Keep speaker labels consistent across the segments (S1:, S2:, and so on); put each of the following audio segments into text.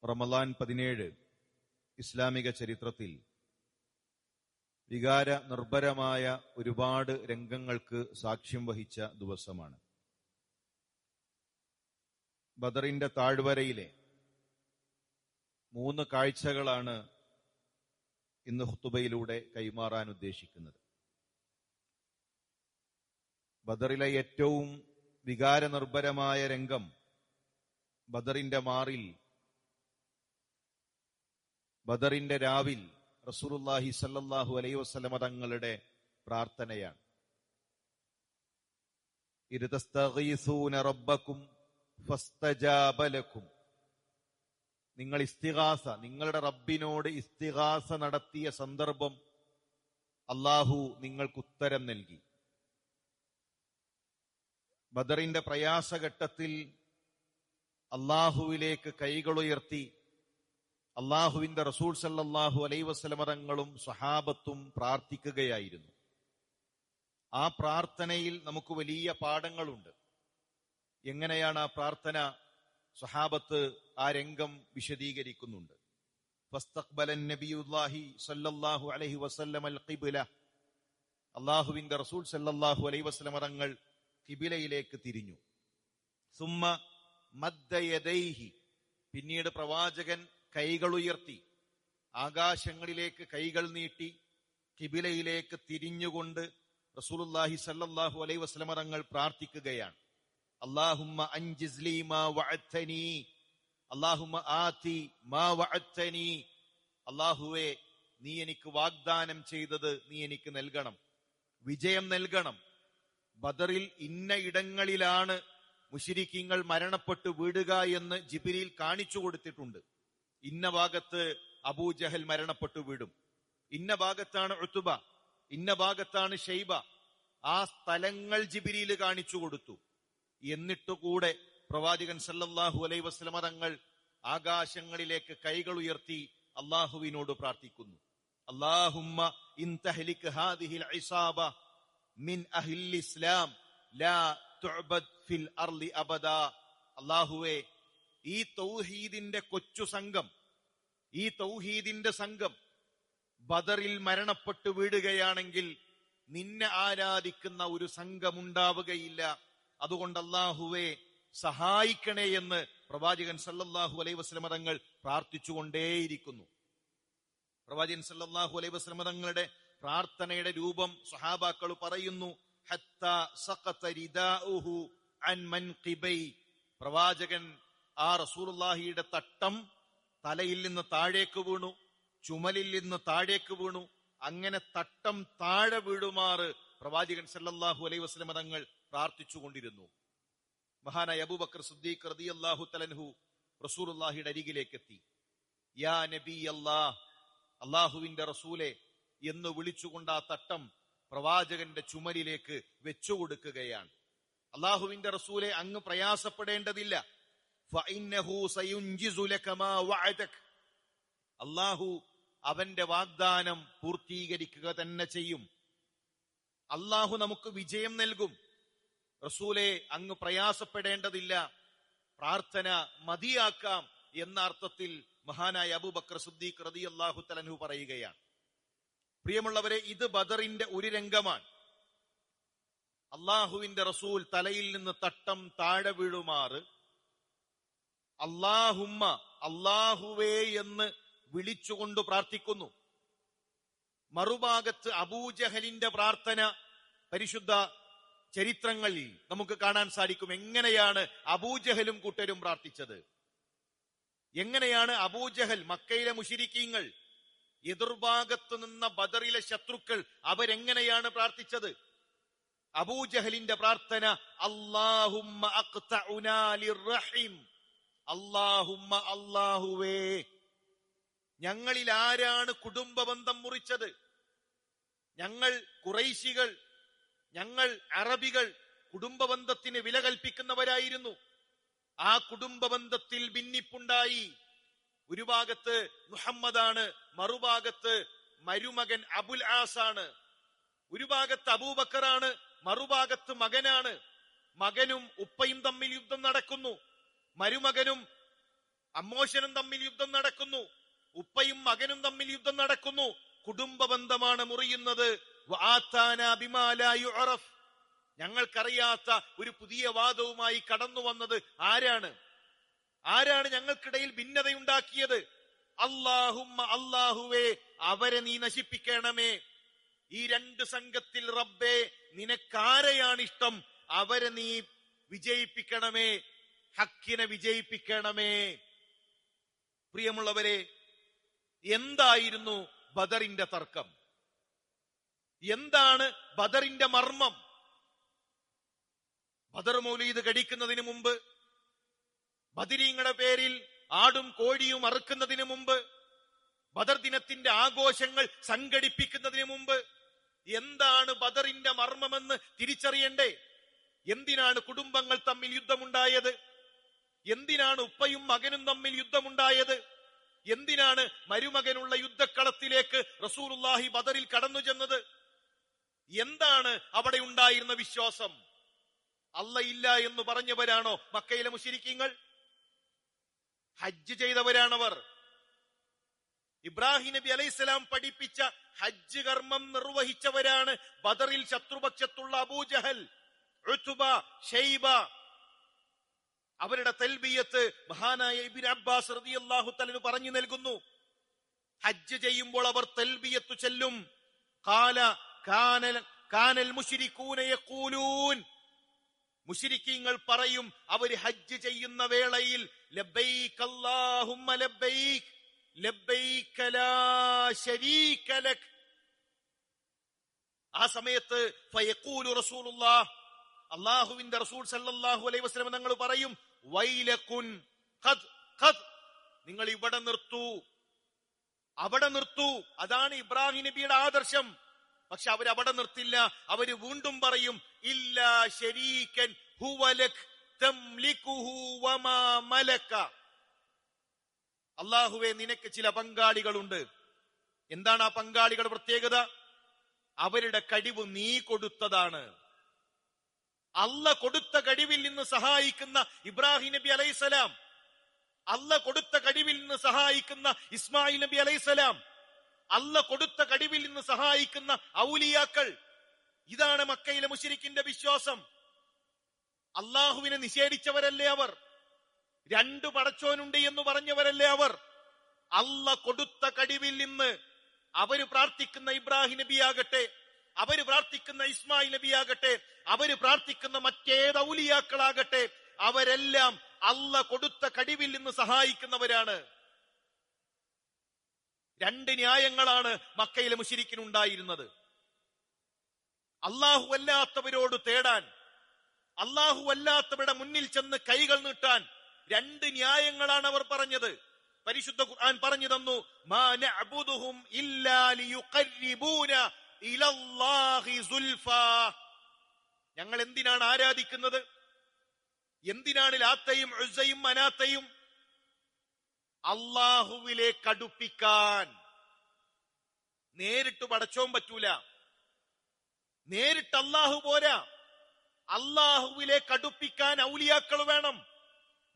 S1: റമളാൻ 17 ഇസ്ലാമിക ചരിത്രത്തിൽ വികാര നിർഭരമായ ഒരുപാട് രംഗങ്ങൾക്ക് സാക്ഷ്യം വഹിച്ച ദിവസമാണ്. ബദറിന്റെ താഴ്വരയിലെ 3 കാഴ്ചകളാണ് ഇന്ന് ഖുതുബയിലൂടെ കൈമാറാൻ ഉദ്ദേശിക്കുന്നത്. ബദറിലെ ഏറ്റവും വികാരനിർഭരമായ രംഗം ബദറിന്റെ മാറിൽ, ബദറിന്റെ രാവിൽ റസൂലുള്ളാഹി സ്വല്ലല്ലാഹു അലൈഹി വസല്ലമ തങ്ങളുടെ പ്രാർത്ഥനയാണ്. ഇദ് തസ്തഗീസൂന റബ്ബക്കും ഫസ്തജാബ ലക്കും. നിങ്ങൾ നിങ്ങളുടെ റബ്ബിനോട് ഇസ്തിഗാസ നടത്തിയ സന്ദർഭം അല്ലാഹു നിങ്ങൾക്ക് ഉത്തരം നൽകി. ബദറിന്റെ പ്രയാസഘട്ടത്തിൽ അല്ലാഹുവിലേക്ക് കൈകളുയർത്തി അല്ലാഹുവിന്റെ റസൂൽ സല്ലല്ലാഹു അലൈഹി വസല്ലമ തങ്ങളും സ്വഹാബത്തും പ്രാർത്ഥിക്കുകയായിരുന്നു. ആ പ്രാർത്ഥനയിൽ നമുക്ക് വലിയ പാഠങ്ങളുണ്ട്. എങ്ങനെയാണ് ആ പ്രാർത്ഥന? സ്വഹാബത്ത് ആ രംഗം വിശദീകരിക്കുന്നുണ്ട്. ഫസ്തഖ്ബലൻ നബിയുല്ലാഹി സല്ലല്ലാഹു അലൈഹി വസല്ലം അൽ ഖിബ്ല. അല്ലാഹുവിന്റെ റസൂൽ സല്ലല്ലാഹു അലൈഹി വസല്ലമ തങ്ങൾ ഖിബിലയിലേക്ക് തിരിഞ്ഞു. സുമ്മ മദ്ദ യദൈഹി. പിന്നീട് പ്രവാചകൻ കൈകൾ ഉയർത്തി ആകാശങ്ങളിലേക്ക് കൈകൾ നീട്ടി ഖിബിലയിലേക്ക് തിരിഞ്ഞുകൊണ്ട് റസൂലുള്ളാഹി സല്ലല്ലാഹു അലൈഹി വസല്ലമ തങ്ങൾ പ്രാർത്ഥിക്കുകയാണ്. അല്ലാഹുമ്മ അൻജിസ് ലീ മാ വഅദ്തനി, അല്ലാഹുമ്മ ആതി മാ വഅദ്തനി. അല്ലാഹുവേ, നീ എനിക്ക് വാഗ്ദാനം ചെയ്തത് നീ എനിക്ക് നൽകണം, വിജയം നൽകണം. ബദറിൽ ഇന്ന ഇടങ്ങളിലാണ് മുശ്രിക്കീങ്ങൾ മരണപ്പെട്ടു വീഴുക എന്ന് ജിബ്രീൽ കാണിച്ചു കൊടുത്തിട്ടുണ്ട്. ഇന്ന ഭാഗത്ത് അബൂജഹൽ മരണപ്പെട്ടു വീഴും, ഇന്ന ഭാഗത്താണ് ഉത്ബ, ഇന്ന ഭാഗത്താണ് ഷൈബ. ആ സ്ഥലങ്ങൾ ജിബ്രീൽ കാണിച്ചു കൊടുത്തു. എന്നിട്ടുകൂടെ പ്രവാചകൻ സല്ലല്ലാഹു അലൈഹി വസല്ലമ തങ്ങൾ ആകാശങ്ങളിലേക്ക് കൈകൾ ഉയർത്തി അല്ലാഹുവിനോട് പ്രാർത്ഥിക്കുന്നു. അല്ലാഹുമ്മ ഇൻ തഹ്ലിക് ഹാദിഹിൽ ഇസാബ മിൻ അഹ്ലിൽ ഇസ്ലാം ലാ തുഅബദ് ഫിൽ അർളി അബദാ. അല്ലാഹുവേ, ഈ തൗഹീദിന്റെ കൊച്ചു സംഘം, ഈ തൗഹീദിന്റെ സംഘം ബദറിൽ മരണപ്പെട്ടു വീഴുകയാണെങ്കിൽ നിന്നെ ആരാധിക്കുന്ന ഒരു സംഘമുണ്ടാവുകയില്ല. അതുകൊണ്ട് അല്ലാഹുവേ സഹായിക്കണേ എന്ന് പ്രവാചകൻ സല്ലല്ലാഹു അലൈഹി വസല്ലമ തങ്ങൾ പ്രാർത്ഥിച്ചുകൊണ്ടേയിരിക്കുന്നു. പ്രവാചകൻ സല്ലല്ലാഹു അലൈഹി വസല്ലമ തങ്ങളുടെ പ്രാർത്ഥനയുടെ രൂപം സ്വഹാബാക്കൾ പറയുന്നു. ഹത്താ സഖത റിദാഉഹു അൻ മൻഖിബൈ. പ്രവാചകൻ ആ റസൂലുള്ളാഹിയുടെ തട്ടം തലയിൽ നിന്ന് താഴേക്ക് വീണു, ചുമലിൽ നിന്ന് താഴേക്ക് വീണു. അങ്ങനെ തട്ടം താഴെ വീഴുമാറ് പ്രവാചകൻ സല്ലല്ലാഹു അലൈഹി വസല്ലമ തങ്ങൾ പ്രാർത്ഥിച്ചുകൊണ്ടിരുന്നു. മഹാനായ അബൂബക്കർ സിദ്ദീഖ് റളിയല്ലാഹു തആല അൻഹു റസൂലുള്ളാഹിയുടെ അരികിലേക്ക് എത്തി. യാ നബി അല്ലാഹ്, അല്ലാഹുവിന്റെ റസൂലെ എന്ന് വിളിച്ചുകൊണ്ട് ആ തട്ടം പ്രവാചകന്റെ ചുമലിലേക്ക് വെച്ചുകൊടുക്കുകയാണ്. അല്ലാഹുവിന്റെ റസൂലെ, അങ്ങ് പ്രയാസപ്പെടേണ്ടതില്ല. ഫഇന്നഹു സയുൻജിസു ലക മാ വഅദക. അല്ലാഹു അവന്റെ വാഗ്ദാനം പൂർത്തീകരിക്കുക തന്നെ ചെയ്യും. അല്ലാഹു നമുക്ക് വിജയം നൽകും. റസൂലെ, അങ്ങ് പ്രയാസപ്പെടേണ്ടതില്ല, പ്രാർത്ഥന മതിയാക്കാം എന്ന അർത്ഥത്തിൽ മഹാനായ അബൂബക്കർ സിദ്ദീഖ് റളിയല്ലാഹു തആല അൻഹു പറയുകയാണ്. പ്രിയമുള്ളവരെ, ഇത് ബദറിന്റെ ഒരു രംഗമാണ്. അല്ലാഹുവിന്റെ റസൂൽ തലയിൽ നിന്ന് തട്ടം താഴെ വീഴുമാറ് അല്ലാഹുമ്മ, അല്ലാഹുവേ എന്ന് വിളിച്ചുകൊണ്ട് പ്രാർത്ഥിക്കുന്നു. മറുഭാഗത്ത് അബൂജഹലിന്റെ പ്രാർത്ഥന പരിശുദ്ധ ചരിത്രങ്ങളിൽ നമുക്ക് കാണാൻ സാധിക്കും. എങ്ങനെയാണ് അബൂജഹലും കൂട്ടരും പ്രാർത്ഥിച്ചത്? എങ്ങനെയാണ് അബൂജഹൽ, മക്കയിലെ മുശ്രിക്കീങ്ങൾ, എതിർഭാഗത്ത് നിന്ന ബദറിലെ ശത്രുക്കൾ, അവരെങ്ങനെയാണ് പ്രാർത്ഥിച്ചത്? അബൂജഹലിന്റെ പ്രാർത്ഥന അല്ലാഹുമ്മ അഖ്തഉനാ ലിർറഹിം. അല്ലാഹുമ്മ, അല്ലാഹുവേ, ഞങ്ങളിൽ ആരാണ് കുടുംബബന്ധം മുറിച്ചത്? ഞങ്ങൾ ഖുറൈശികൾ, ഞങ്ങൾ അറബികൾ കുടുംബബന്ധത്തിന് വില കൽപ്പിക്കുന്നവരായിരുന്നു. ആ കുടുംബബന്ധത്തിൽ ഭിന്നിപ്പുണ്ടായി. ഒരു ഭാഗത്ത് മുഹമ്മദാണ്, മറുഭാഗത്ത് മരുമകൻ അബുൽ ആസാണ്. ഒരു ഭാഗത്ത് അബൂബക്കറാണ്, മറുഭാഗത്ത് മകനാണ്. മകനും ഉപ്പയും തമ്മിൽ യുദ്ധം നടക്കുന്നു. മരുമകനും അമ്മോശനും തമ്മിൽ യുദ്ധം നടക്കുന്നു, ഉപ്പയും മകനും തമ്മിൽ യുദ്ധം നടക്കുന്നു, കുടുംബ ബന്ധമാണ് മുറിയുന്നത്. ഞങ്ങൾക്കറിയാത്ത ഒരു പുതിയ വാദവുമായി കടന്നു വന്നത് ആരാണ്? ഞങ്ങൾക്കിടയിൽ ഭിന്നതയുണ്ടാക്കിയത്? അല്ലാഹുമ്മ, അല്ലാഹുവേ, അവരെ നീ നശിപ്പിക്കണമേ. ഈ രണ്ട് സംഘത്തിൽ റബ്ബേ നിനക്കാരെയാണ് ഇഷ്ടം അവരെ നീ വിജയിപ്പിക്കണമേ, ഹക്കിനെ വിജയിപ്പിക്കണമേ. പ്രിയമുള്ളവരെ, എന്തായിരുന്നു ബദറിന്റെ തർക്കം? എന്താണ് ബദറിന്റെ മർമ്മം? ബദർ മൗലീദ് കഴിക്കുന്നതിന് മുമ്പ്, ബദരീങ്ങളുടെ പേരിൽ ആടും കോഴിയും അറുക്കുന്നതിന് മുമ്പ്, ബദർ ദിനത്തിന്റെ ആഘോഷങ്ങൾ സംഘടിപ്പിക്കുന്നതിന് മുമ്പ് എന്താണ് ബദറിന്റെ മർമ്മമെന്ന് തിരിച്ചറിയണ്ടേ? എന്തിനാണ് കുടുംബങ്ങൾ തമ്മിൽ യുദ്ധമുണ്ടായത്? എന്തിനാണ് ഉപ്പയും മകനും തമ്മിൽ യുദ്ധമുണ്ടായത്? എന്തിനാണ് മരുമകനുള്ള യുദ്ധക്കളത്തിലേക്ക് റസൂലുള്ളാഹി ബദറിൽ കടന്നു ചെന്നത്? എന്താണ് അവിടെ ഉണ്ടായിരുന്ന വിശ്വാസം? അല്ല ഇല്ല എന്ന് പറഞ്ഞവരാണോ മക്കയിലെ മുശ്രിക്കീങ്ങൾ? ഹജ്ജ് ചെയ്തവരാണവർ. ഇബ്രാഹിം നബി അലൈഹിസ്സലാം പഠിപ്പിച്ച ഹജ്ജ് കർമ്മം നിർവഹിച്ചവരാണ് ബദറിൽ ശത്രുപക്ഷത്തുള്ള അബൂജഹൽ, ഉത്ബ, ഷൈബ. അവരുടെ തൽബിയത്ത് മഹാനായ ഇബ്നു അബ്ബാസ് റളിയല്ലാഹു തആല പറഞ്ഞു നൽകുന്നു. ഹജ്ജ് ചെയ്യുമ്പോൾ അവർ തൽബിയത്ത് ചൊല്ലും. കാനൽ മുശ്രികൂന യഖൂലൂൻ, മുശ്രിക്കീങ്ങൾ പറയും അവര് ഹജ്ജ് ചെയ്യുന്ന വേളയിൽ ലബ്ബൈക അല്ലാഹുമ്മ ലബ്ബൈക ലബ്ബൈക ലാ ശരീക ലക്. ആ സമയത്ത് ഫയഖൂലു റസൂലുള്ളാഹ്, അല്ലാഹുവിന്റെ റസൂൽ സല്ലല്ലാഹു അലൈഹി വസല്ലം തങ്ങൾ പറയും, വൈലകുൻ ഖദ്, നിങ്ങൾ ഇവിടെ നിർത്തൂ, അവിടെ നിർത്തൂ. അതാണ് ഇബ്രാഹിം നബിയുടെ ആദർശം. പക്ഷെ അവരവിടെ നിർത്തില്ല. അവര് വീണ്ടും പറയും, ഇല്ലാ ശരീകൻ ഹുവ ലക് തംലികുഹു വമാ മലക. അല്ലാഹുവേ, നിനക്ക് ചില പങ്കാളികളുണ്ട്. എന്താണ് ആ പങ്കാളികളുടെ പ്രത്യേകത? അവരുടെ കഴിവ് നീ കൊടുത്തതാണ്. അല്ല കൊടുത്ത കഴിവിൽ നിന്ന് സഹായിക്കുന്ന ഇബ്രാഹിം നബി അലൈഹിസ്സലാം, അല്ല കൊടുത്ത കഴിവിൽ നിന്ന് സഹായിക്കുന്ന ഇസ്മായിൽ നബി അലൈഹിസ്സലാം, അല്ല കൊടുത്ത കഴിവിൽ നിന്ന് സഹായിക്കുന്ന ഔലിയാക്കൾ. ഇതാണ് മക്കയിലെ മുശ്രിക്കിന്റെ വിശ്വാസം. അള്ളാഹുവിനെ നിഷേധിച്ചവരല്ലേ അവർ? രണ്ടു പടച്ചോനുണ്ട് എന്ന് പറഞ്ഞവരല്ലേ അവർ? അല്ല കൊടുത്ത കഴിവിൽ നിന്ന് അവര് പ്രാർത്ഥിക്കുന്ന ഇബ്രാഹിം നബിയാകട്ടെ, അവര് പ്രാർത്ഥിക്കുന്ന ഇസ്മായിൽ നബിയാകട്ടെ, അവര് പ്രാർത്ഥിക്കുന്ന മറ്റേത് ഔലിയാക്കളാകട്ടെ, അവരെല്ലാം അല്ല കൊടുത്ത കഴിവിൽ നിന്ന് സഹായിക്കുന്നവരാണ്. രണ്ട് ന്യായങ്ങളാണ് മക്കയിലെ മുശ്രിക്കിനുണ്ടായിരുന്നത്. അല്ലാഹു അല്ലാത്തവരോട് തേടാൻ, അല്ലാഹു അല്ലാത്തവരുടെ മുന്നിൽ ചെന്ന് കൈകൾ നീട്ടാൻ രണ്ട് ന്യായങ്ങളാണ് അവർ പറഞ്ഞത്. പരിശുദ്ധ ഖുർആൻ പറഞ്ഞു തന്നു, മാ നഅബുദുഹും ഇല്ലാ ലിയുഖർരിബൂന ഇലല്ലാഹി സുൽഫാ. ഞങ്ങൾ എന്തിനാണ് ആരാധിക്കുന്നത്? എന്തിനാണ് ലാത്തയും ഉസ്സയും മനാത്തയും? അല്ലാഹുവിലേക്ക് അടുപ്പിക്കാൻ. നേരിട്ട് പടച്ചോൻ പറ്റൂല, നേരിട്ട് അല്ലാഹു പോരാ. അല്ലാഹുവിലേക്ക് അടുപ്പിക്കാൻ ഔലിയാക്കൾ വേണം,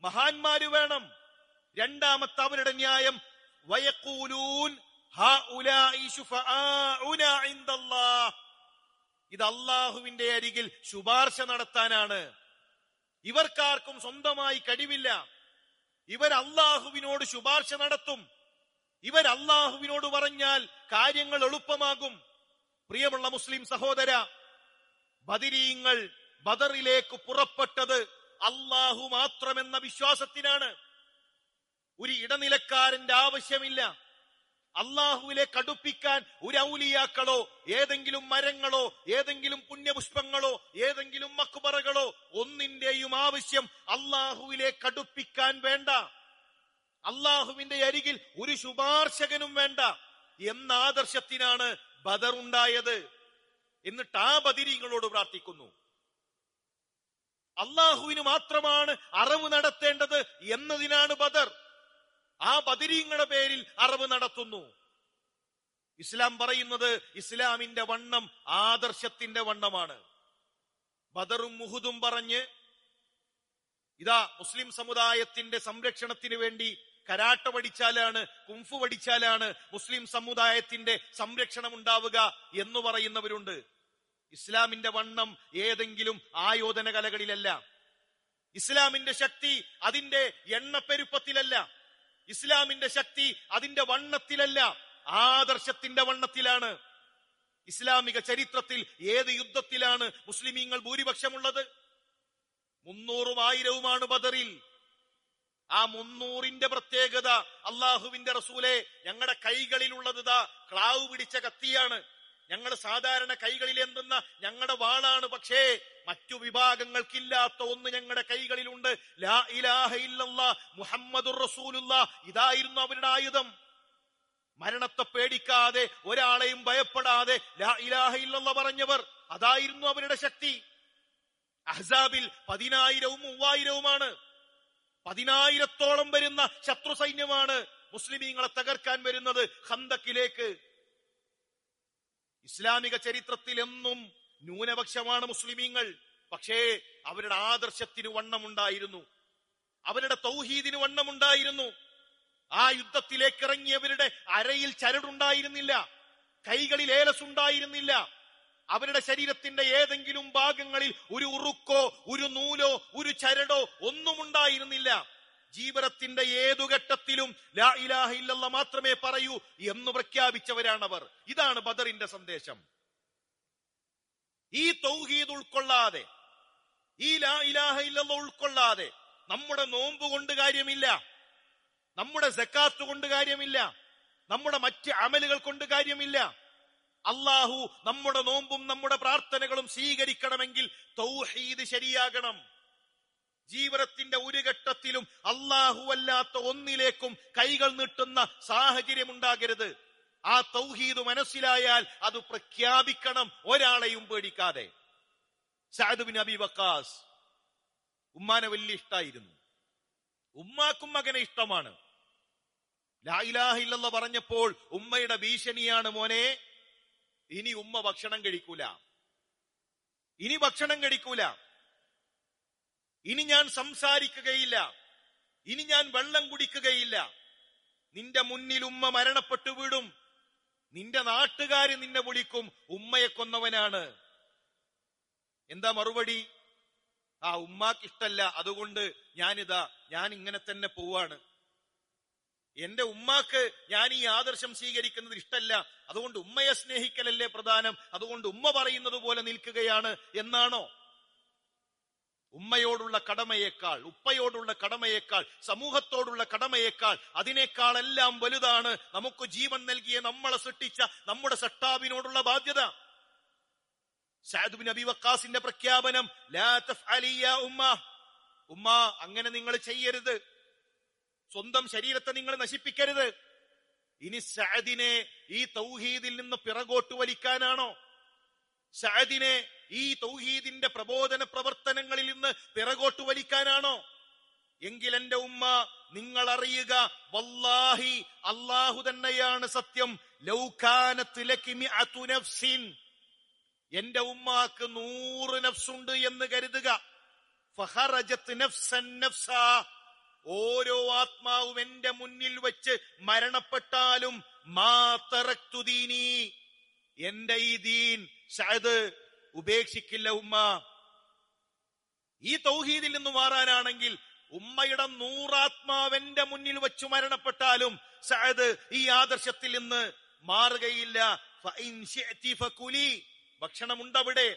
S1: മഹാന്മാര് വേണം. രണ്ടാമത്തെ അവരുടെ ന്യായം, വയഖൂലൂൻ ഹൗലാഇ ശുഫആഉനാ ഇൻദല്ലാഹ്. ഇത് അല്ലാഹുവിന്റെ അരികിൽ ശുപാർശ നടത്താനാണ്. ഇവർക്കാർക്കും സ്വന്തമായി കഴിവില്ല. ഇവർ അല്ലാഹുവിനോട് ശുപാർശ നടത്തും. ഇവർ അല്ലാഹുവിനോട് പറഞ്ഞാൽ കാര്യങ്ങൾ എളുപ്പമാകും. പ്രിയമുള്ള മുസ്ലിം സഹോദര, ബദരീങ്ങൾ ബദറിലേക്ക് പുറപ്പെട്ടത് അല്ലാഹു മാത്രമെന്ന വിശ്വാസത്തിനാണ്. ഒരു ഇടനിലക്കാരന്റെ ആവശ്യമില്ല. അല്ലാഹുവിലേക്ക് അടുപ്പിക്കാൻ ഒരു ഔലിയാക്കളോ ഏതെങ്കിലും മരങ്ങളോ ഏതെങ്കിലും പുണ്യപുഷ്പങ്ങളോ ഏതെങ്കിലും മക്ബറകളോ ഒന്നിന്റെയും ആവശ്യം അല്ലാഹുവിലേക്ക് അടുപ്പിക്കാൻ വേണ്ട. അല്ലാഹുവിന്റെ അരികിൽ ഒരു ശുപാർശകനും വേണ്ട എന്ന ആദർശത്തിനാണ് ബദർ ഉണ്ടായത്. എന്നിട്ട് ആ ബദരീങ്ങളോട് പ്രാർത്ഥിക്കുന്നു. അല്ലാഹുവിന് മാത്രമാണ് അറവ് നടത്തേണ്ടത് എന്നതിനാണ് ബദർ. ആ ബദരീങ്ങളുടെ പേരിൽ അറവ് നടത്തുന്നു. ഇസ്ലാം പറയുന്നത് ഇസ്ലാമിന്റെ വണ്ണം ആദർശത്തിന്റെ വണ്ണമാണ്. ബദറും മുഹുദും പറഞ്ഞ് ഇതാ മുസ്ലിം സമുദായത്തിന്റെ സംരക്ഷണത്തിന് വേണ്ടി കരാട്ട പഠിച്ചാലാണ്, കുംഫു പഠിച്ചാലാണ് മുസ്ലിം സമുദായത്തിന്റെ സംരക്ഷണം ഉണ്ടാവുക എന്ന് പറയുന്നവരുണ്ട്. ഇസ്ലാമിന്റെ വണ്ണം ഏതെങ്കിലും ആയോധന കലകളിലല്ല. ഇസ്ലാമിന്റെ ശക്തി അതിന്റെ എണ്ണപ്പെരുപ്പത്തിലല്ല. ഇസ്ലാമിന്റെ ശക്തി അതിന്റെ വണ്ണത്തിലല്ല, ആദർശത്തിന്റെ വണ്ണത്തിലാണ്. ഇസ്ലാമിക ചരിത്രത്തിൽ ഏത് യുദ്ധത്തിലാണ് മുസ്ലിമീങ്ങൾ ഭൂരിപക്ഷമുള്ളത്? 300ഉം 1000ഉമാണ് ബദറിൽ. ആ 300ന്റെ പ്രത്യേകത, അള്ളാഹുവിന്റെ റസൂലെ, ഞങ്ങളുടെ കൈകളിലുള്ളത് ക്ലാവ് പിടിച്ച കത്തിയാണ്. ഞങ്ങൾ സാധാരണ കൈകളിൽ എന്തുന്ന ഞങ്ങളുടെ വാളാണ്. പക്ഷേ മറ്റു വിഭാഗങ്ങൾക്കില്ലാത്ത ഒന്ന് ഞങ്ങളുടെ കൈകളിലുണ്ട്. ലാ ഇലാഹ ഇല്ലല്ലാഹ് മുഹമ്മദുർ റസൂലുള്ളാഹ്. ഇതായിരുന്നു അവരുടെ ആയുധം. മരണത്തെ പേടിക്കാതെ, ഒരാളെയും ഭയപ്പെടാതെ ലാ ഇലാഹ ഇല്ലല്ലാഹ് പറഞ്ഞവർ, അതായിരുന്നു അവരുടെ ശക്തി. അഹ്സാബിൽ 10,000ഉം 3000ഉമാണ്. 10,000ത്തോളം വരുന്ന ശത്രു സൈന്യമാണ് മുസ്ലിമീങ്ങളെ തകർക്കാൻ വരുന്നത് ഖന്തക്കിലേക്ക്. ഇസ്ലാമിക ചരിത്രത്തിൽ എന്നും ന്യൂനപക്ഷമാണ് മുസ്ലിമീങ്ങൾ. പക്ഷേ അവരുടെ ആദർശത്തിന് വണ്ണമുണ്ടായിരുന്നു, അവരുടെ തൗഹീദിന് വണ്ണമുണ്ടായിരുന്നു. ആ യുദ്ധത്തിലേക്ക് ഇറങ്ങിയവരുടെ അരയിൽ ചരടുണ്ടായിരുന്നില്ല, കൈകളിൽ ഏലസുണ്ടായിരുന്നില്ല. അവരുടെ ശരീരത്തിന്റെ ഏതെങ്കിലും ഭാഗങ്ങളിൽ ഒരു ഉറുക്കോ ഒരു നൂലോ ഒരു ചരടോ ഒന്നും ഉണ്ടായിരുന്നില്ല. ജീവിതത്തിന്റെ ഏതു ഘട്ടത്തിലും ലാ ഇലാഹ ഇല്ലല്ലാഹ് മാത്രമേ പറയൂ എന്ന് പ്രഖ്യാപിച്ചവരാണവർ. ഇതാണ് ബദറിന്റെ സന്ദേശം. ഈ തൗഹീദ് ഉൾക്കൊള്ളാതെ, ഈ ലാ ഇലാഹ ഇല്ലല്ലാഹ് ഉൾക്കൊള്ളാതെ നമ്മുടെ നോമ്പ് കൊണ്ട് കാര്യമില്ല, നമ്മുടെ സക്കാത്ത് കൊണ്ട് കാര്യമില്ല, നമ്മുടെ മറ്റ് അമലുകൾ കൊണ്ട് കാര്യമില്ല. അള്ളാഹു നമ്മുടെ നോമ്പും നമ്മുടെ പ്രാർത്ഥനകളും സ്വീകരിക്കണമെങ്കിൽ തൗഹീദ് ശരിയാകണം. ജീവിതത്തിന്റെ ഒരു ഘട്ടത്തിലും അള്ളാഹു അല്ലാത്ത ഒന്നിലേക്കും കൈകൾ നീട്ടുന്ന സാഹചര്യം ഉണ്ടാകരുത്. ആ തൗഹീദ് മനസ്സിലായാൽ അത് പ്രഖ്യാപിക്കണം, ഒരാളെയും പേടിക്കാതെ. സഅദ് ബിൻ അബി വഖാസ് ഉമ്മാനെ വലിയ ഇഷ്ടായിരുന്നു. ഉമ്മാക്കും മകനെ ഇഷ്ടമാണ്. ലാ ഇലാഹ ഇല്ലല്ലാഹ് പറഞ്ഞപ്പോൾ ഉമ്മയുടെ ഭീഷണിയാണ്, മോനെ ഇനി ഉമ്മ ഭക്ഷണം കഴിക്കൂല, ഇനി ഭക്ഷണം കഴിക്കൂല, ഇനി ഞാൻ സംസാരിക്കുകയില്ല, ഇനി ഞാൻ വെള്ളം കുടിക്കുകയില്ല. നിന്റെ മുന്നിൽ ഉമ്മ മരണപ്പെട്ടു വീടും, നിന്റെ നാട്ടുകാര് നിന്നെ വിളിക്കും ഉമ്മയെ കൊന്നവനാണ്. എന്താ മറുപടി? ആ ഉമ്മാക്ക് ഇഷ്ടല്ല, അതുകൊണ്ട് ഞാൻ ഇങ്ങനെ തന്നെ പോവാണ്. എന്റെ ഉമ്മാക്ക് ഞാൻ ഈ ആദർശം സ്വീകരിക്കുന്നത് ഇഷ്ടല്ല, അതുകൊണ്ട് ഉമ്മയെ സ്നേഹിക്കലല്ലേ പ്രധാനം, അതുകൊണ്ട് ഉമ്മ പറയുന്നത് പോലെ നിൽക്കുകയാണ് എന്നാണോ? ഉമ്മയോടുള്ള കടമയേക്കാൾ, ഉപ്പയോടുള്ള കടമയേക്കാൾ, സമൂഹത്തോടുള്ള കടമയേക്കാൾ, അതിനേക്കാളെല്ലാം വലുതാണ് നമുക്ക് ജീവൻ നൽകിയ, നമ്മളെ സൃഷ്ടിച്ച നമ്മുടെ സട്ടാബിനോടുള്ള ബാധ്യത. സഅദ് ബിൻ അബി വഖാസിന്റെ പ്രഖ്യാപനം, ലാ തഫ്അലി യാ ഉമ്മ, ഉമ്മ അങ്ങനെ നിങ്ങൾ ചെയ്യരുത്, സ്വന്തം ശരീരത്തെ നിങ്ങൾ നശിപ്പിക്കരുത്. ഇനി സഅദിനെ ഈ തൗഹീദിൽ നിന്ന് പിറകോട്ട് വലിക്കാനാണോ? സഅദിനെ ഈ തൗഹീദിന്റെ പ്രബോധന പ്രവർത്തനങ്ങളിൽ നിന്ന് പിറകോട്ട് വലിക്കാനാണോ? എങ്കിൽ എന്റെ ഉമ്മ നിങ്ങൾ അറിയുക, വല്ലാഹി അല്ലാഹു തന്നെയാണ് സത്യം, ലൗ കാനത് ലകി മിഅതു നഫ്സിൻ, എന്റെ ഉമ്മാക്ക് 100 നഫ്സുണ്ട് എന്ന് കരുതുക, ഫഖറജത് നഫ്സൻ നഫ്സാ, ഓരോ ആത്മാവും എന്റെ മുന്നിൽ വെച്ച് മരണപ്പെട്ടാലും മാ തറക്തു ദീനി, എന്റെ ഈ ദീൻ സഅദ് ഉപേക്ഷിക്കില്ല ഉമ്മ. ഈ തൗഹീദിൽ നിന്ന് മാറാനാണെങ്കിൽ ഉമ്മയുടെ 100 ആത്മാവ് എന്റെ മുന്നിൽ വെച്ച് മരണപ്പെട്ടാലും സഅദ് ഈ ആദർശത്തിൽ നിന്ന് മാറുകയില്ല. ഫഇൻ ശിഅതി ഫകുലി, ഭക്ഷണമുണ്ടവിടെ,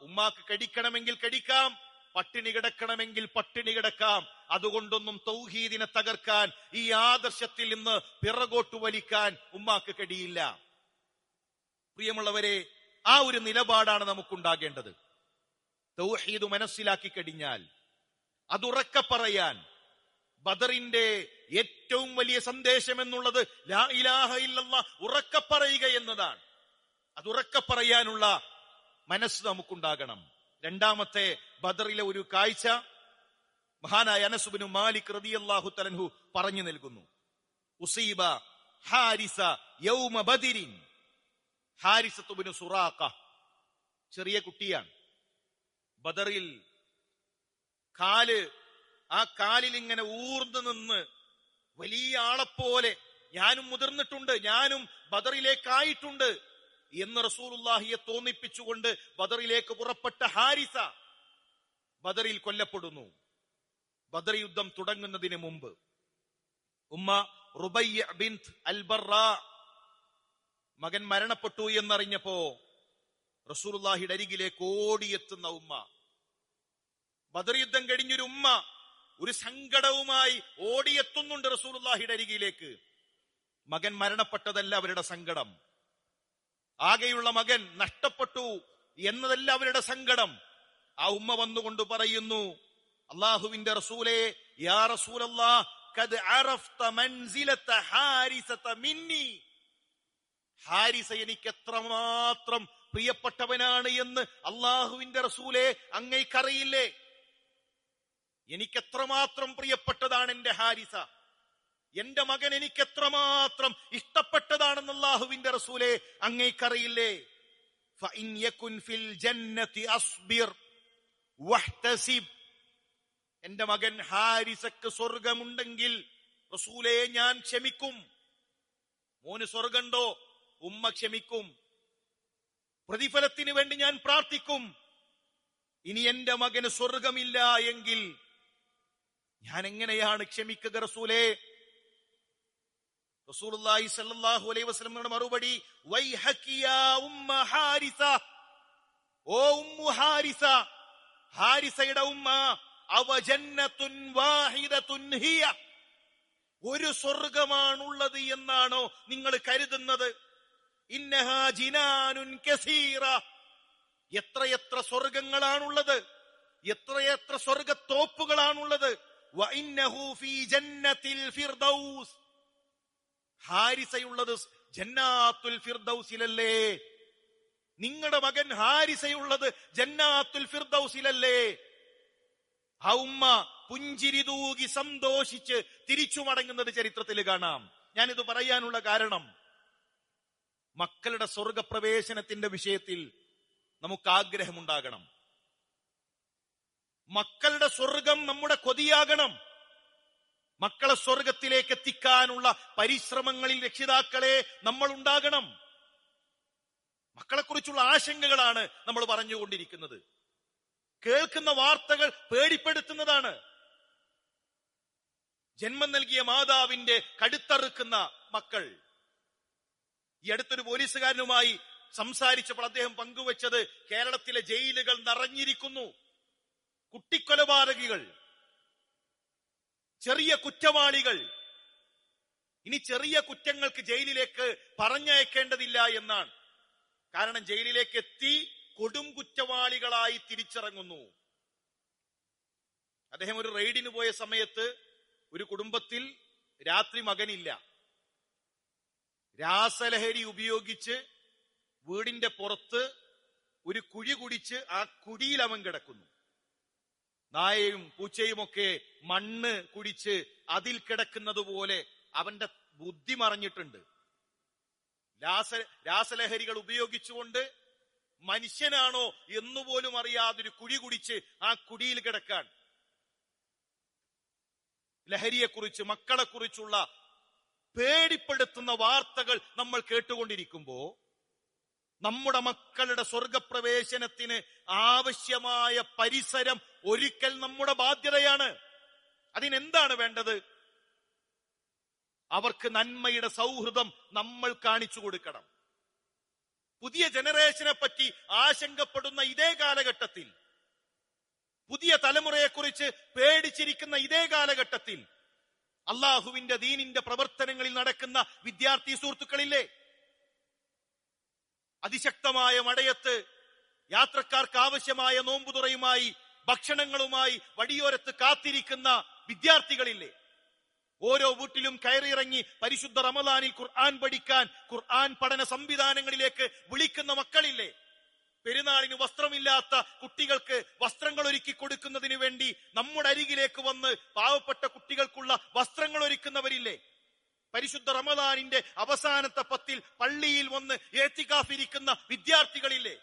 S1: ഉമ്മാക്ക് കടിക്കണമെങ്കിൽ കടിക്കാം, പട്ടിണി കിടക്കണമെങ്കിൽ പട്ടിണി കിടക്കാം. അതുകൊണ്ടൊന്നും തൗഹീദിനെ തകർക്കാൻ, ഈ ആദർശത്തിൽ നിന്ന് പിറകോട്ട് വലിക്കാൻ ഉമ്മാക്ക് കഴിയില്ല. പ്രിയമുള്ളവരെ, ആ ഒരു നിലപാടാണ് നമുക്കുണ്ടാകേണ്ടത്. തൗഹീദ് മനസ്സിലാക്കി കഴിഞ്ഞാൽ അതുറക്കെ പറയാൻ, ബദറിന്റെ ഏറ്റവും വലിയ സന്ദേശം എന്നുള്ളത് ലാ ഇലാഹ ഇല്ലല്ലാഹ് ഉറക്കെ പറയുക എന്നതാണ്. അതുറക്കെ പറയാനുള്ള മനസ്സ് നമുക്കുണ്ടാകണം. രണ്ടാമത്തെ ബദറിലെ ഒരു കാഴ്ച മഹാനായ അനസ് ഇബ്നു മാലിക് റളിയല്ലാഹു തആല അൻഹു പറഞ്ഞു നൽകുന്നു. ഉസീബ ഹാരിസ യൗമ ബദരിൻ, ഹാരിസത്ത് ഇബ്നു സുറാഖ ചെറിയ കുട്ടിയാണ്. ബദറിൽ ആ കാലിൽ ഇങ്ങനെ ഊർന്നു നിന്ന് വലിയ ആളെപ്പോലെ ഞാനും മുതിർന്നിട്ടുണ്ട്, ഞാനും ബദറിലേക്കായിട്ടുണ്ട് എന്ന് റസൂലുള്ളാഹിയെ തോന്നിപ്പിച്ചുകൊണ്ട് ബദറിലേക്ക് പുറപ്പെട്ട ഹാരിസ ബദറിൽ കൊല്ലപ്പെടുന്നു. ബദർ യുദ്ധം തുടങ്ങുന്നതിന് മുമ്പ് ഉമ്മ റുബയ്യ ബിൻത് അൽ-ബറാ മകൻ മരണപ്പെട്ടു എന്നറിഞ്ഞപ്പോ റസൂലുള്ളാഹിയുടെ അരികിലേക്ക് ഓടിയെത്തുന്ന ഉമ്മ, ബദർ യുദ്ധം കഴിഞ്ഞൊരു ഉമ്മ ഒരു സങ്കടവുമായി ഓടിയെത്തുന്നുണ്ട് റസൂലുള്ളാഹിയുടെ അരികിലേക്ക്. മകൻ മരണപ്പെട്ടതല്ല അവരുടെ സങ്കടം, ആകെയുള്ള മകൻ നഷ്ടപ്പെട്ടു എന്നതല്ല അവരുടെ സങ്കടം. ആ ഉമ്മ വന്നുകൊണ്ട് പറയുന്നു, അല്ലാഹുവിന്റെ റസൂലേ, യാ റസൂലല്ലാഹ് ഖദ് അറഫ്ത മൻസിലത ഹാരിസത മിന്നി. ഹാരിസ എനിക്ക് എത്രമാത്രം പ്രിയപ്പെട്ടവനാണ് എന്ന് അല്ലാഹുവിന്റെ റസൂലേ അങ്ങേക്കറിയില്ലേ? എനിക്കെത്രമാത്രം പ്രിയപ്പെട്ടതാണ് എന്റെ ഹാരിസ, എന്റെ മകൻ എനിക്ക് എത്രമാത്രം ഇഷ്ടപ്പെട്ടതാണെന്ന് അല്ലാഹുവിന്റെ റസൂലേ അങ്ങേക്കറിയില്ലേ? ഫഇൻ യകുൻ ഫിൽ ജന്നതി അസ്ബിർ വഹ്തസിബ്. എന്റെ മകൻ ഹാരിസക്ക് സ്വർഗമുണ്ടെങ്കിൽ റസൂലേ ഞാൻ ക്ഷമിക്കും. മോന് സ്വർഗണ്ടോ? ഉമ്മ ക്ഷമിക്കും. പ്രതിഫലത്തിന് വേണ്ടി ഞാൻ പ്രാർത്ഥിക്കും. ഇനി എന്റെ മകന് സ്വർഗമില്ല എങ്കിൽ ഞാൻ എങ്ങനെയാണ് ക്ഷമിക്കുക റസൂലേ? റസൂലുള്ളാഹി സ്വല്ലല്ലാഹു അലൈഹി വസല്ലമയുടെ മറുപടി, വൈഹകി യാ ഉമ്മ ഹാരിസ, ഓ ഉമ്മു ഹാരിസ, ഹാരിസയുടെ ഉമ്മ, അവ ജന്നത്തുൻ വാഹിദത്തുൻ ഹിയ, ഒരു സ്വർഗമാണുള്ളത് എന്നാണോ നിങ്ങൾ കരുതുന്നത്? ഇന്നഹാ ജിനാനുൻ കസീറ, എത്രയെത്ര സ്വർഗങ്ങളാണുള്ളത്, എത്രയെത്ര സ്വർഗത്തോപ്പുകളാണുള്ളത്. വഇന്നഹു ഫീ ജന്നത്തിൽ ഫിർദൗസ്, ഹാരിസയുള്ളത് ജന്നാത്തുൽ ഫിർദൗസിലല്ലേ? നിങ്ങളുടെ മകൻ ഹാരിസയുള്ളത് ജന്നാത്തുൽ ഫിർദൗസിലല്ലേ? ആ ഉമ്മ പുഞ്ചിരി തൂകി സന്തോഷിച്ച് തിരിച്ചു മടങ്ങുന്നത് ചരിത്രത്തിൽ കാണാം. ഞാനിത് പറയാനുള്ള കാരണം, മക്കളുടെ സ്വർഗപ്രവേശനത്തിന്റെ വിഷയത്തിൽ നമുക്ക് ആഗ്രഹമുണ്ടാകണം. മക്കളുടെ സ്വർഗം നമ്മുടെ കൊതിയാകണം. മക്കളെ സ്വർഗത്തിലേക്ക് എത്തിക്കാനുള്ള പരിശ്രമങ്ങളിൽ രക്ഷിതാക്കളെ നമ്മൾ ഉണ്ടാകണം. മക്കളെക്കുറിച്ചുള്ള ആശങ്കകളാണ് നമ്മൾ പറഞ്ഞുകൊണ്ടിരിക്കുന്നത്. കേൾക്കുന്ന വാർത്തകൾ പേടിപ്പെടുത്തുന്നതാണ്. ജന്മം നൽകിയ മാതാവിന്റെ കഴുത്തറുക്കുന്ന മക്കൾ. ഈ അടുത്തൊരു പോലീസുകാരനുമായി സംസാരിച്ചപ്പോൾ അദ്ദേഹം പങ്കുവച്ചത്, കേരളത്തിലെ ജയിലുകൾ നിറഞ്ഞിരിക്കുന്നു. കുട്ടിക്കൊലപാതകികൾ, ചെറിയ കുറ്റവാളികൾ. ഇനി ചെറിയ കുറ്റങ്ങൾക്ക് ജയിലിലേക്ക് പറഞ്ഞയക്കേണ്ടതില്ല എന്നാണ്. കാരണം ജയിലിലേക്ക് എത്തി കൊടും കുറ്റവാളികളായി തിരിച്ചിറങ്ങുന്നു. അദ്ദേഹം ഒരു റെയ്ഡിന് പോയ സമയത്ത് ഒരു കുടുംബത്തിൽ രാത്രി മകനില്ല. രാസലഹരി ഉപയോഗിച്ച് വീടിന്റെ പുറത്ത് ഒരു കുഴി കുടിച്ച് ആ കുഴിയിൽ അവൻ കിടക്കുന്നു. നായയും പൂച്ചയുമൊക്കെ മണ്ണ് കുടിച്ച് അതിൽ കിടക്കുന്നത് പോലെ അവന്റെ ബുദ്ധി മറഞ്ഞിട്ടുണ്ട്. രാസലഹരികൾ ഉപയോഗിച്ചുകൊണ്ട് മനുഷ്യനാണോ എന്നുപോലും അറിയാതൊരു കുഴി കുടിച്ച് ആ കുഴിയിൽ കിടക്കാൻ. ലഹരിയെക്കുറിച്ച്, മക്കളെക്കുറിച്ചുള്ള പേടിപ്പെടുത്തുന്ന വാർത്തകൾ നമ്മൾ കേട്ടുകൊണ്ടിരിക്കുമ്പോ നമ്മുടെ മക്കളുടെ സ്വർഗപ്രവേശനത്തിന് ആവശ്യമായ പരിസരം ഒരുക്കൽ നമ്മുടെ ബാധ്യതയാണ്. അതിനെന്താണ് വേണ്ടത്? അവർക്ക് നന്മയുടെ സൗഹൃദം നമ്മൾ കാണിച്ചു കൊടുക്കണം. പുതിയ ജനറേഷനെ പറ്റി ആശങ്കപ്പെടുന്ന ഇതേ കാലഘട്ടത്തിൽ, പുതിയ തലമുറയെക്കുറിച്ച് പേടിച്ചിരിക്കുന്ന ഇതേ കാലഘട്ടത്തിൽ, അള്ളാഹുവിന്റെ ദീനിന്റെ പ്രവർത്തനങ്ങളിൽ നടക്കുന്ന വിദ്യാർത്ഥി സുഹൃത്തുക്കളില്ലേ? അതിശക്തമായ മഴയത്ത് യാത്രക്കാർക്ക് ആവശ്യമായ നോമ്പുതുറയുമായി, ഭക്ഷണങ്ങളുമായി വഴിയോരത്ത് കാത്തിരിക്കുന്ന വിദ്യാർത്ഥികളില്ലേ? ഓരോ വീട്ടിലും കയറിയിറങ്ങി പരിശുദ്ധ റമദാനിൽ ഖുർആൻ പഠിക്കാൻ ഖുർആൻ പഠന സംവിധാനങ്ങളിലേക്ക് വിളിക്കുന്ന മക്കളില്ലേ? പെരുന്നാളിന് വസ്ത്രമില്ലാത്ത കുട്ടികൾക്ക് വസ്ത്രങ്ങൾ ഒരുക്കി കൊടുക്കുന്നതിന് വേണ്ടി നമ്മുടെ അരികിലേക്ക് വന്ന് പാവപ്പെട്ട കുട്ടികൾക്കുള്ള വസ്ത്രങ്ങൾ ഒരുക്കുന്നവരില്ലേ? പരിശുദ്ധ റമദാനിന്റെ അവസാനത്തെ 10 പള്ളിയിൽ വന്ന് ഏത്തിക്കാഫിരിക്കുന്ന വിദ്യാർത്ഥികളില്ലേ?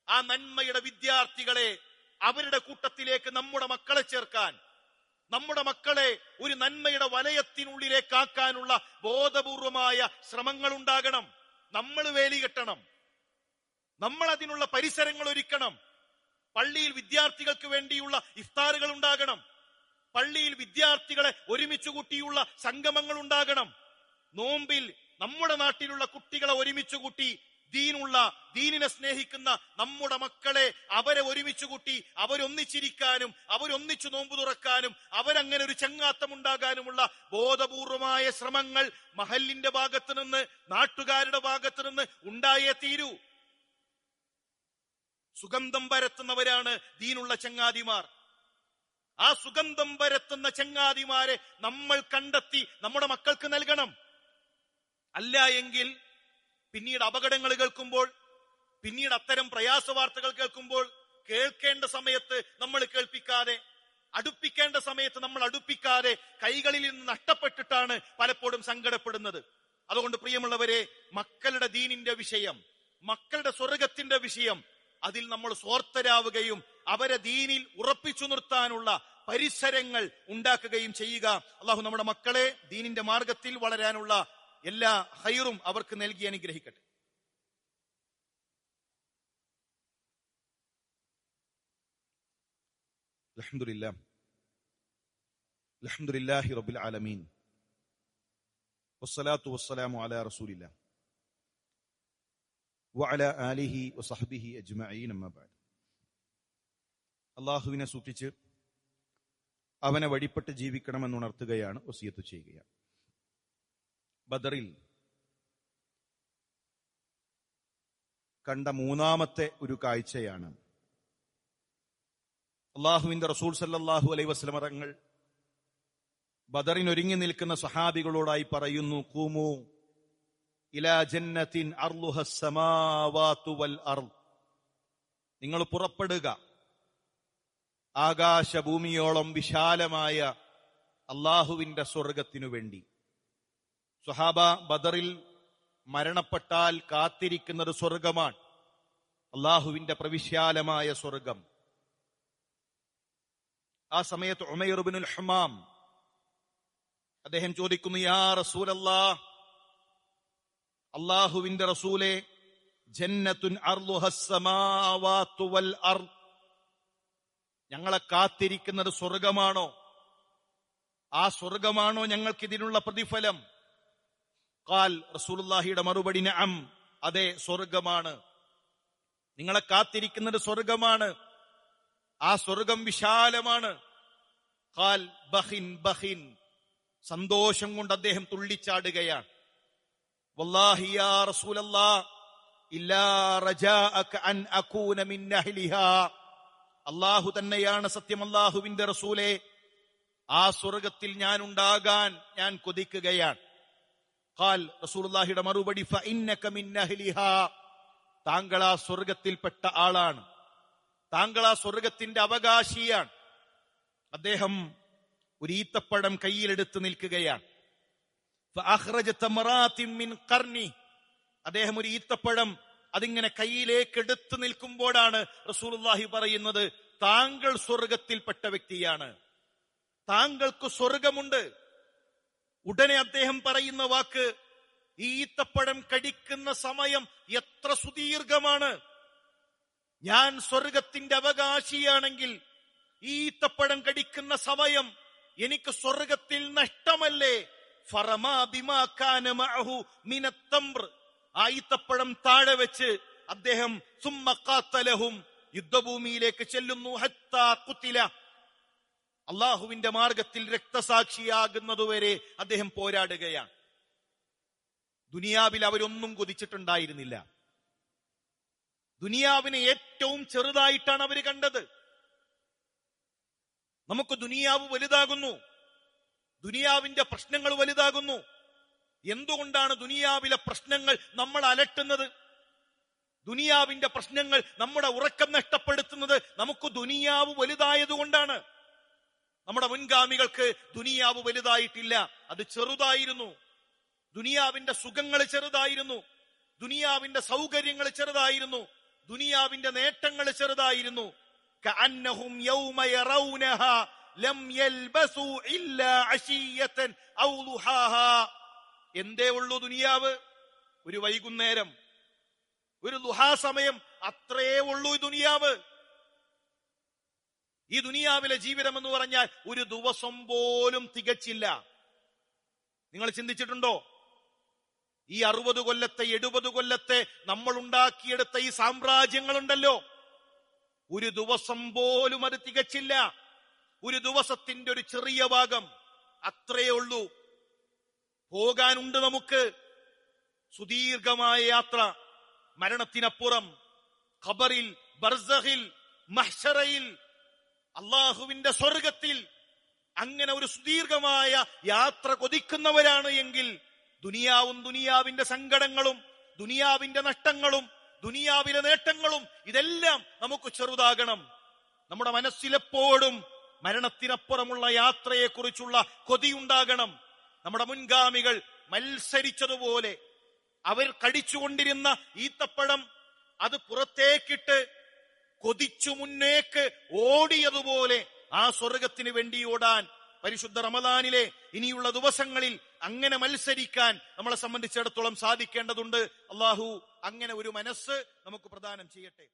S1: ആ നന്മയുടെ വിദ്യാർത്ഥികളെ, അവരുടെ കൂട്ടത്തിലേക്ക് നമ്മുടെ മക്കളെ ചേർക്കാൻ നമ്മുടെ മക്കളെ ഒരു നന്മയുടെ വലയത്തിനുള്ളിലേക്കാക്കാനുള്ള ബോധപൂർവമായ ശ്രമങ്ങൾ ഉണ്ടാകണം. നമ്മൾ വേലി കെട്ടണം, നമ്മൾ അതിനുള്ള പരിസരങ്ങൾ ഒരുക്കണം. പള്ളിയിൽ വിദ്യാർത്ഥികൾക്ക് വേണ്ടിയുള്ള ഇഫ്താറുകൾ ഉണ്ടാകണം. പള്ളിയിൽ വിദ്യാർത്ഥികളെ ഒരുമിച്ച് കൂട്ടിയുള്ള സംഗമങ്ങൾ ഉണ്ടാകണം. നോമ്പിൽ നമ്മുടെ നാട്ടിലുള്ള കുട്ടികളെ ഒരുമിച്ച് കൂട്ടി ദീനിനെ സ്നേഹിക്കുന്ന നമ്മുടെ മക്കളെ അവരെ ഒരുമിച്ച് കൂട്ടി അവരൊന്നിച്ചിരിക്കാനും അവരൊന്നിച്ചു നോമ്പ് തുറക്കാനും അവരങ്ങനെ ഒരു ചങ്ങാത്തം ഉണ്ടാകാനുമുള്ള ബോധപൂർവമായ ശ്രമങ്ങൾ മഹല്ലിന്റെ ഭാഗത്ത് നിന്ന്, നാട്ടുകാരുടെ ഭാഗത്ത് നിന്ന് ഉണ്ടായേ തീരൂ. സുഗന്ധം പരത്തുന്നവരാണ് ദീനുള്ള ചങ്ങാതിമാർ. ആ സുഗന്ധം പരത്തുന്ന ചങ്ങാതിമാരെ നമ്മൾ കണ്ടെത്തി നമ്മുടെ മക്കൾക്ക് നൽകണം. അല്ല എങ്കിൽ പിന്നീട് അപകടങ്ങൾ കേൾക്കുമ്പോൾ, പിന്നീട് അത്തരം പ്രയാസ വാർത്തകൾ കേൾക്കുമ്പോൾ കേൾക്കേണ്ട സമയത്ത് നമ്മൾ കേൾപ്പിക്കാതെ, അടുപ്പിക്കേണ്ട സമയത്ത് നമ്മൾ അടുപ്പിക്കാതെ കൈകളിൽ നിന്ന് നഷ്ടപ്പെട്ടിട്ടാണ് പലപ്പോഴും സങ്കടപ്പെടുന്നത്. അതുകൊണ്ട് പ്രിയമുള്ളവരെ, മക്കളുടെ ദീനിന്റെ വിഷയം, മക്കളുടെ സ്വർഗത്തിന്റെ വിഷയം, അതിൽ നമ്മൾ സ്വാർത്ഥരാവുകയും അവരെ ദീനിൽ ഉറപ്പിച്ചു നിർത്താനുള്ള പരിസരങ്ങൾ ഉണ്ടാക്കുകയും ചെയ്യുക. അള്ളാഹു നമ്മുടെ മക്കളെ ദീനിന്റെ മാർഗത്തിൽ വളരാനുള്ള എല്ലാ ഹൈറും അവർക്ക് നൽകി അനുഗ്രഹിക്കട്ടെ. അൽഹംദുലില്ലാഹി റബ്ബിൽ ആലമീൻ വസ്സലാത്തു വസ്സലാമു അലാ റസൂലില്ലാഹ് വഅലാ ആലിഹി വസഹ്ബിഹി അജ്മഈൻ. അമ്മാ ബഅദ്. അല്ലാഹുവിനെ സൂക്ഷിച്ച് അവനെ വഴിപ്പെട്ട് ജീവിക്കണമെന്ന് ഉണർത്തുകയാണ്, വസിയത്ത് ചെയ്യുകയാണ്. ബദറിൽ കണ്ട മൂന്നാമത്തെ ഒരു കാഴ്ചയാണ് അള്ളാഹുവിന്റെ റസൂൽ സല്ലല്ലാഹു അലൈഹി വസല്ലം തങ്ങൾ ബദറിനൊരുങ്ങി നിൽക്കുന്ന സഹാബികളോടായി പറയുന്നു, ഖൂമു ഇലാ ജന്നത്തിൻ അർളുഹസ് സമാവാതു വൽ അർള്. നിങ്ങൾ പുറപ്പെടുക ആകാശഭൂമിയോളം വിശാലമായ അള്ളാഹുവിന്റെ സ്വർഗത്തിനു വേണ്ടി. സ്വഹാബ, ബദറിൽ മരണപ്പെട്ടാൽ കാത്തിരിക്കുന്നത് സ്വർഗമാണ്, അള്ളാഹുവിന്റെ പ്രവിശാലമായ സ്വർഗം. ആ സമയത്ത് ഉമൈർ ഇബ്നുൽ ഹമാം അദ്ദേഹം ചോദിക്കുന്നു, യാ റസൂലല്ലാഹ്, അള്ളാഹുവിന്റെ റസൂലെ, ജന്നത്തുൻ അർളുഹസ് സമാവാതു വൽ അർള്, ഞങ്ങളെ കാത്തിരിക്കുന്നത് സ്വർഗമാണോ? ആ സ്വർഗമാണോ ഞങ്ങൾക്ക് ഇതിനുള്ള പ്രതിഫലം? ഖാൽ, റസൂലുള്ളാഹിയുടെ മറുപടി, നഅം, അതെ, സ്വർഗമാണ്. നിങ്ങളെ കാത്തിരിക്കുന്നത് സ്വർഗമാണ്. ആ സ്വർഗം വിശാലമാണ്. ഖാൽ ബഖിൻ ബഖിൻ, സന്തോഷം കൊണ്ട് അദ്ദേഹം തുള്ളിച്ചാടുകയാണ്. വല്ലാഹി യാ റസൂലല്ലാഹ്, ഇല്ലാ റജാഅക അൻ അകൂന മിൻ അഹ്ലിഹാ. അല്ലാഹു തന്നെയാണ് സത്യം, അല്ലാഹുവിന്റെ റസൂലേ, ആ സ്വർഗത്തിൽ ഞാൻ ഉണ്ടാകാൻ ഞാൻ കൊതിക്കുകയാണ്. ഖാൽ, റസൂലുള്ളാഹിയുടെ മറുപടി, ഫഇന്നക മിൻ അഹ്ലിഹാ, താങ്കൾ ആ സ്വർഗത്തിൽപ്പെട്ട ആളാണ്, താങ്കൾ ആ സ്വർഗത്തിന്റെ അവകാശിയാണ്. അദ്ദേഹം ഒരു ഈത്തപ്പഴം കയ്യിലെടുത്ത് നിൽക്കുകയാണ്. ഫഅഖ്റജ തമറാത്തിൻ മിൻ ഖർനി, അദ്ദേഹം ഒരു ഈത്തപ്പഴം അതിങ്ങനെ കയ്യിലേക്ക് എടുത്തു നിൽക്കുമ്പോഴാണ് റസൂലുള്ളാഹി പറയുന്നത്, താങ്കൾ സ്വർഗത്തിൽപ്പെട്ട വ്യക്തിയാണ്, താങ്കൾക്ക് സ്വർഗമുണ്ട്. ഉടനെ അദ്ദേഹം പറയുന്ന വാക്ക്, ഈ ഈത്തപ്പഴം കടിക്കുന്ന സമയം എത്ര സുദീർഘമാണ്, ഞാൻ സ്വർഗത്തിന്റെ അവകാശിയാണെങ്കിൽ ഈ ഈത്തപ്പഴം കടിക്കുന്ന സമയം എനിക്ക് സ്വർഗത്തിൽ നഷ്ടമല്ലേ? ഫറമാ ബിമാ കാന മഅഹു മിനത് തംർ, ആ ഈത്തപ്പഴം താഴെ വെച്ച് അദ്ദേഹം സുമ്മ ഖാതലഹും, യുദ്ധഭൂമിയിലേക്ക് ചെല്ലുന്നു. ഹത്താ ഖുതില, അള്ളാഹുവിന്റെ മാർഗത്തിൽ രക്തസാക്ഷിയാകുന്നതുവരെ അദ്ദേഹം പോരാടുകയാണ്. ദുനിയാവിൽ അവരൊന്നും കൊതിച്ചിട്ടുണ്ടായിരുന്നില്ല. ദുനിയാവിനെ ഏറ്റവും ചെറുതായിട്ടാണ് അവർ കണ്ടത്. നമുക്ക് ദുനിയാവ് വലുതാകുന്നു, ദുനിയാവിന്റെ പ്രശ്നങ്ങൾ വലുതാകുന്നു. എന്തുകൊണ്ടാണ് ദുനിയാവിലെ പ്രശ്നങ്ങൾ നമ്മൾ അലട്ടുന്നത്? ദുനിയാവിന്റെ പ്രശ്നങ്ങൾ നമ്മുടെ ഉറക്കം നഷ്ടപ്പെടുത്തുന്നത് നമുക്ക് ദുനിയാവ് വലുതായതുകൊണ്ടാണ്. നമ്മുടെ മുൻഗാമികൾക്ക് ദുനിയാവ് വലുതായിട്ടില്ല, അത് ചെറുതായിരുന്നു. ദുനിയാവിന്റെ സുഖങ്ങൾ ചെറുതായിരുന്നു, ദുനിയാവിന്റെ സൗകര്യങ്ങൾ ചെറുതായിരുന്നു, ദുനിയാവിന്റെ നേട്ടങ്ങൾ ചെറുതായിരുന്നു. കഅന്നഹും യൗമ യറൗനഹാ ലം യൽബസു ഇല്ലാ അശിയതൻ ഔ ദുഹാഹാ. എന്തേ ഉള്ളൂ ദുനിയാവ്? ഒരു വൈകുന്നേരം, ഒരു ദുഹാ സമയം, അത്രേ ഉള്ളൂ ഈ ദുനിയാവ്. ഈ ദുനിയാവിലെ ജീവിതം എന്ന് പറഞ്ഞാൽ ഒരു ദിവസം പോലും തികച്ചില്ല. നിങ്ങൾ ചിന്തിച്ചിട്ടുണ്ടോ? ഈ 60 കൊല്ലത്തെ 70 കൊല്ലത്തെ നമ്മൾ ഉണ്ടാക്കിയെടുത്ത ഈ സാമ്രാജ്യങ്ങളുണ്ടല്ലോ, ഒരു ദിവസം പോലും അത് തികച്ചില്ല. ഒരു ദിവസത്തിന്റെ ഒരു ചെറിയ ഭാഗം, അത്രയേ ഉള്ളൂ. പോകാനുണ്ട് നമുക്ക് സുദീർഘമായ യാത്ര. മരണത്തിനപ്പുറം, ഖബറിൽ, ബർസഖിൽ, മഹ്ശറയിൽ, അള്ളാഹുവിന്റെ സ്വർഗത്തിൽ, അങ്ങനെ ഒരു സുദീർഘമായ യാത്ര കൊതിക്കുന്നവരാണ് എങ്കിൽ ദുനിയാവും ദുനിയാവിന്റെ സങ്കടങ്ങളും ദുനിയാവിന്റെ നഷ്ടങ്ങളും ദുനിയാവിലെ നേട്ടങ്ങളും ഇതെല്ലാം നമുക്ക് ചെറുതാകണം. നമ്മുടെ മനസ്സിലെപ്പോഴും മരണത്തിനപ്പുറമുള്ള യാത്രയെക്കുറിച്ചുള്ള കൊതിയുണ്ടാകണം. നമ്മുടെ മുൻഗാമികൾ മത്സരിച്ചതുപോലെ അവർ കടിച്ചുകൊണ്ടിരുന്ന ഈത്തപ്പഴം അത് പുറത്തേക്കിട്ട് കൊതിച്ചു മുന്നേക്ക് ഓടിയതുപോലെ ആ സ്വർഗത്തിന് വേണ്ടി ഓടാൻ പരിശുദ്ധ റമദാനിലെ ഇനിയുള്ള ദിവസങ്ങളിൽ അങ്ങനെ മത്സരിക്കാൻ നമ്മളെ സംബന്ധിച്ചിടത്തോളം സാധിക്കേണ്ടതുണ്ട്. അള്ളാഹു അങ്ങനെ ഒരു മനസ്സ് നമുക്ക് പ്രദാനം ചെയ്യട്ടെ.